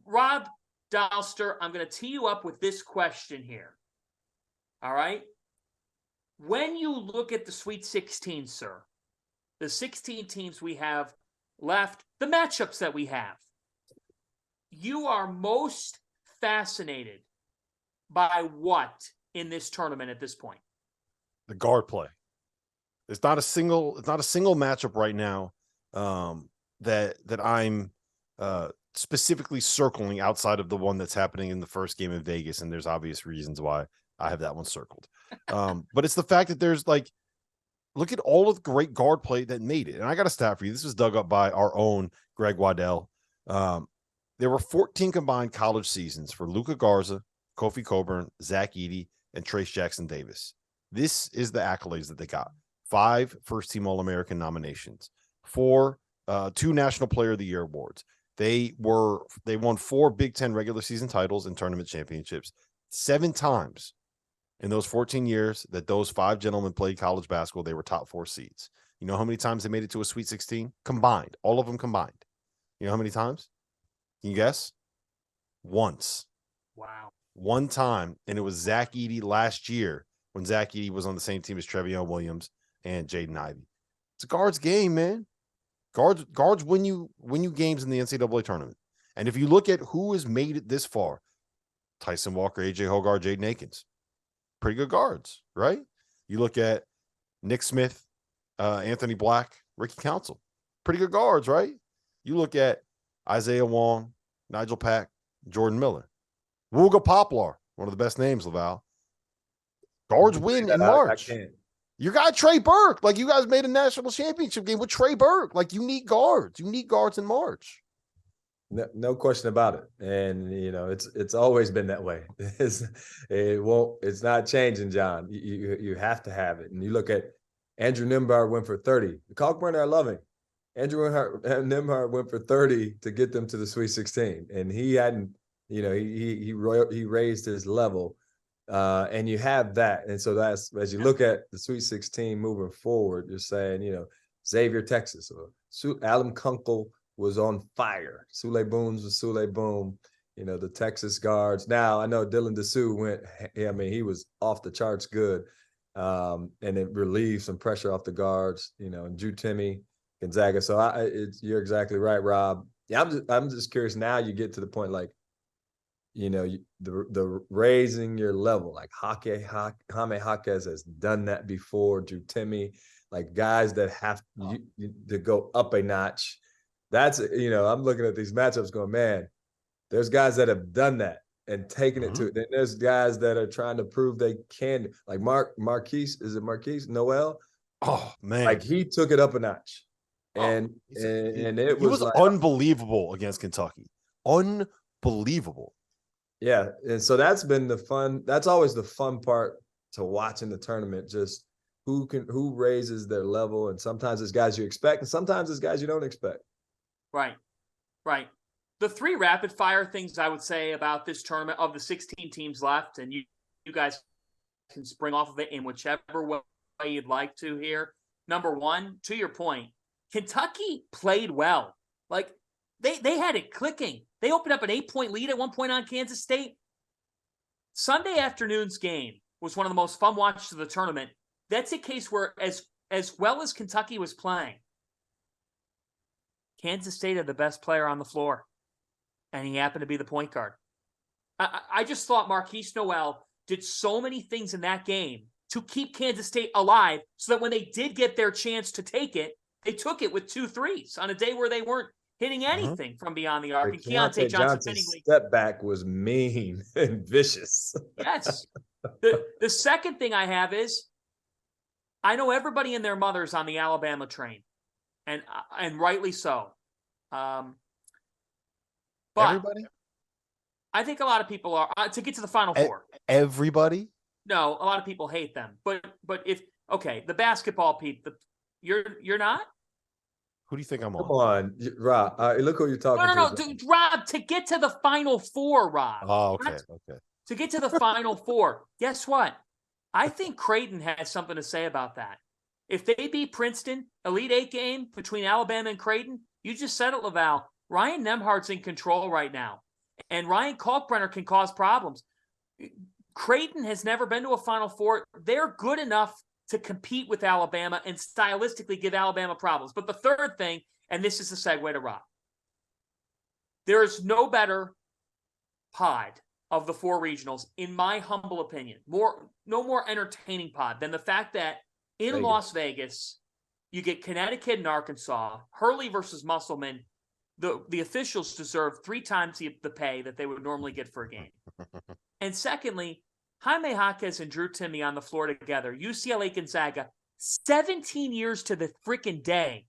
Rob Dalster, I'm going to tee you up with this question here. All right? When you look at the Sweet 16, sir, the 16 teams we have left, the matchups that we have, you are most fascinated by what in this tournament at this point? The guard play. It's not a single matchup right now that I'm specifically circling outside of the one that's happening in the first game in Vegas, and there's obvious reasons why I have that one circled. But it's the fact that there's like, look at all of the great guard play that made it. And I got a stat for you. This was dug up by our own Greg Waddell. There were 14 combined college seasons for Luka Garza, Kofi Coburn, Zach Edey, and Trace Jackson Davis. This is the accolades that they got. 5 first-team All-American nominations, 2 National Player of the Year awards. They won 4 Big Ten regular season titles and tournament championships 7 times in those 14 years that those 5 gentlemen played college basketball. They were top 4 seeds. You know how many times they made it to a Sweet 16 combined? All of them combined. You know how many times? Can you guess? Once. Wow. One time, and it was Zach Edey last year when Zach Edey was on the same team as Trevion Williams and Jaden Ivey. It's a guards game, man. Guards win you games in the NCAA tournament. And if you look at who has made it this far, Tyson Walker, AJ Hogarth, Jaden Akins, pretty good guards, right? You look at Nick Smith, Anthony Black, Ricky Council, pretty good guards, right? You look at Isaiah Wong, Nigel Pack, Jordan Miller, Wooga Poplar, one of the best names, Laval. Guards win in March. You got Trey Burke. Like, you guys made a national championship game with Trey Burke. Like, you need guards. You need guards in March. No question about it. And, you know, it's always been that way. It's not changing, John. You have to have it. And you look at Andrew Nembhard went for 30. The Kalkbrenner, I love him. Andrew Nembhard went for 30 to get them to the Sweet 16. And he hadn't, you know, he raised his level. And you have that. And so that's, as you look at the Sweet 16 moving forward, you're saying, you know, Xavier, Texas, or Alan Kunkel was on fire. Sule Booms was Sule Boom, you know, the Texas guards. Now, I know Dylan Dessou went, I mean, he was off the charts good. And it relieved some pressure off the guards, you know, and Drew Timme, Gonzaga. So you're exactly right, Rob. Yeah, I'm just curious. Now you get to the point, like, you know, the raising your level, like Jaime Jaquez has done that before. Drew Timme, like guys that have to go up a notch. That's, you know, I'm looking at these matchups going, man, there's guys that have done that and taken it to. Then there's guys that are trying to prove they can, like Marquise Noel? Oh man, like he took it up a notch, and it was like, unbelievable against Kentucky, unbelievable. Yeah, and so that's been the fun. That's always the fun part to watch in the tournament. Just who raises their level, and sometimes it's guys you expect, and sometimes it's guys you don't expect. Right. The 3 rapid fire things I would say about this tournament of the 16 teams left, and you guys can spring off of it in whichever way you'd like to here. Number 1, to your point, Kentucky played well. Like they had it clicking. They opened up an 8-point lead at one point on Kansas State. Sunday afternoon's game was one of the most fun watches of the tournament. That's a case where as well as Kentucky was playing, Kansas State had the best player on the floor, and he happened to be the point guard. I just thought Marquise Noel did so many things in that game to keep Kansas State alive so that when they did get their chance to take it, they took it with 2 threes on a day where they weren't hitting anything from beyond the arc. And Keontae Johnson step back was mean and vicious. Yes. The second thing I have is I know everybody and their mother's on the Alabama train, and rightly so. But everybody? I think a lot of people are to get to the Final Four. Everybody? No, a lot of people hate them. But if the basketball people, you're not. Who do you think I'm on? Come on, Rob. Look who you're talking to. No, dude, Rob. To get to the Final Four, Rob. Oh, okay. To get to the Final Four, guess what? I think Creighton has something to say about that. If they beat Princeton, Elite 8 game between Alabama and Creighton, you just said it, Laval. Ryan Nembhard's in control right now, and Ryan Kalkbrenner can cause problems. Creighton has never been to a Final Four. They're good enough to compete with Alabama and stylistically give Alabama problems. But the third thing, and this is the segue to Rob, there is no better pod of the 4 regionals, in my humble opinion, no more entertaining pod than the fact that in Las Vegas, you get Connecticut and Arkansas, Hurley versus Musselman. The officials deserve 3 times the pay that they would normally get for a game. And secondly, Jaime Jaquez and Drew Timme on the floor together. UCLA Gonzaga, 17 years to the freaking day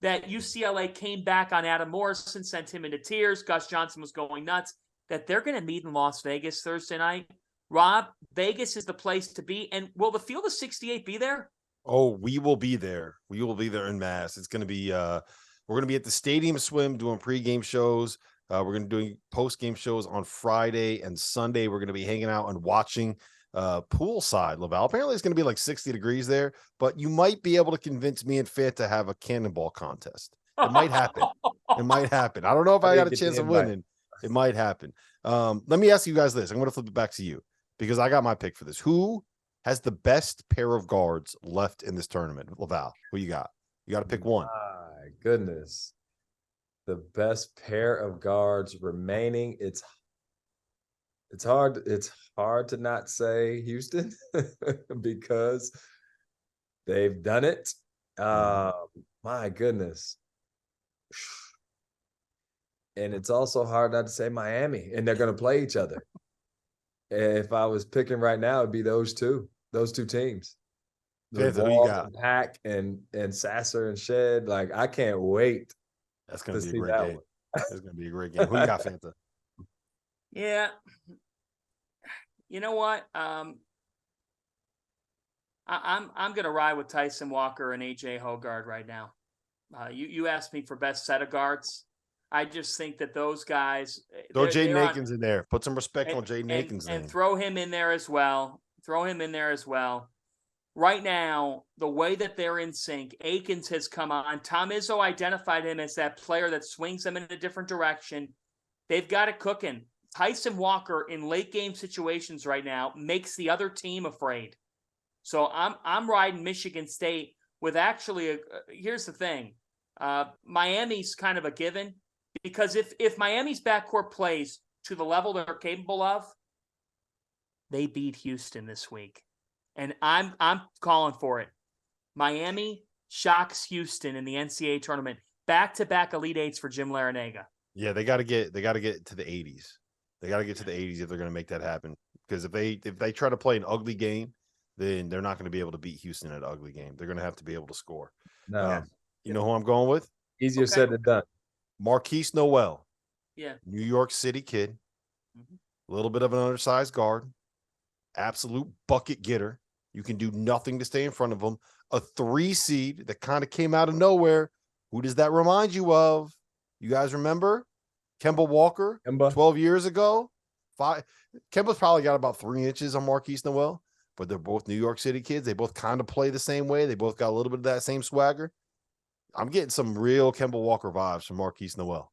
that UCLA came back on Adam Morrison, sent him into tears. Gus Johnson was going nuts. That they're going to meet in Las Vegas Thursday night. Rob, Vegas is the place to be. And will the Field of 68 be there? Oh, we will be there. We will be there in mass. It's going to be we're going to be at the Stadium Swim doing pregame shows. We're going to be doing post-game shows on Friday and Sunday. We're going to be hanging out and watching poolside, Laval. Apparently it's going to be like 60 degrees there, but you might be able to convince me and Fit to have a cannonball contest. It might happen. It might happen. I don't know if I got a chance of winning. It might happen. Let me ask you guys this. I'm going to flip it back to you because I got my pick for this. Who has the best pair of guards left in this tournament? Laval, who you got? You got to pick one. My goodness. The best pair of guards remaining. It's hard to not say Houston because they've done it. My goodness. And it's also hard not to say Miami, and they're going to play each other. If I was picking right now, it'd be those two teams. Fifth, who you got? Hack and Sasser and Shed. Like, I can't wait. That's going to be a great game. That's going to be a great game. Who you got, Fanta? Yeah. You know what? I'm going to ride with Tyson Walker and AJ Hoggard right now. You asked me for best set of guards. I just think that those guys. Throw Jaden Akins in there. Put some respect on Jaden Akins' name. And throw him in there as well. Right now, the way that they're in sync, Akins has come on. Tom Izzo identified him as that player that swings them in a different direction. They've got it cooking. Tyson Walker in late game situations right now makes the other team afraid. So I'm riding Michigan State with actually here's the thing. Miami's kind of a given. Because if Miami's backcourt plays to the level they're capable of, they beat Houston this week. And I'm calling for it. Miami shocks Houston in the NCAA tournament. Back-to-back Elite Eights for Jim Larinaga. Yeah, they got to get to the 80s. They got to get to the 80s if they're going to make that happen. Because if they try to play an ugly game, then they're not going to be able to beat Houston at an ugly game. They're going to have to be able to score. No. You know who I'm going with? Easier said than done. Marquise Noel. Yeah. New York City kid. A little bit of an undersized guard. Absolute bucket getter. You can do nothing to stay in front of him. A 3 seed that kind of came out of nowhere. Who does that remind you of? You guys remember? Kemba Walker, 12 years ago. Kemba's probably got about 3 inches on Marquise Noel, but they're both New York City kids. They both kind of play the same way. They both got a little bit of that same swagger. I'm getting some real Kemba Walker vibes from Marquise Noel.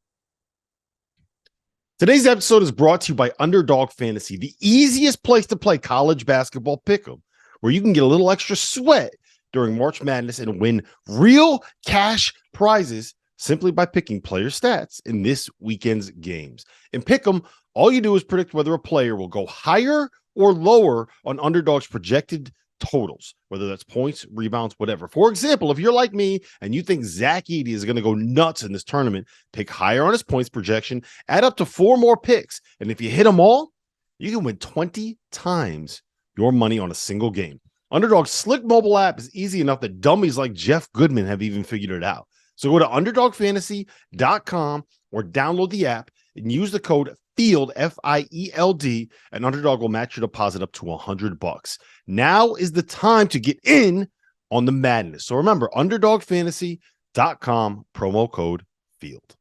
Today's episode is brought to you by Underdog Fantasy, the easiest place to play college basketball pick'em, where you can get a little extra sweat during March Madness and win real cash prizes simply by picking player stats in this weekend's games. In pick'em, all you do is predict whether a player will go higher or lower on Underdog's projected totals, whether that's points, rebounds, whatever. For example, if you're like me and you think Zach Edey is going to go nuts in this tournament, pick higher on his points projection, add up to 4 more picks, and if you hit them all, you can win 20 times your money on a single game. Underdog's slick mobile app is easy enough that dummies like Jeff Goodman have even figured it out. So go to UnderdogFantasy.com or download the app and use the code FIELD, FIELD, and Underdog will match your deposit up to $100. Now is the time to get in on the madness. So remember, UnderdogFantasy.com, promo code FIELD.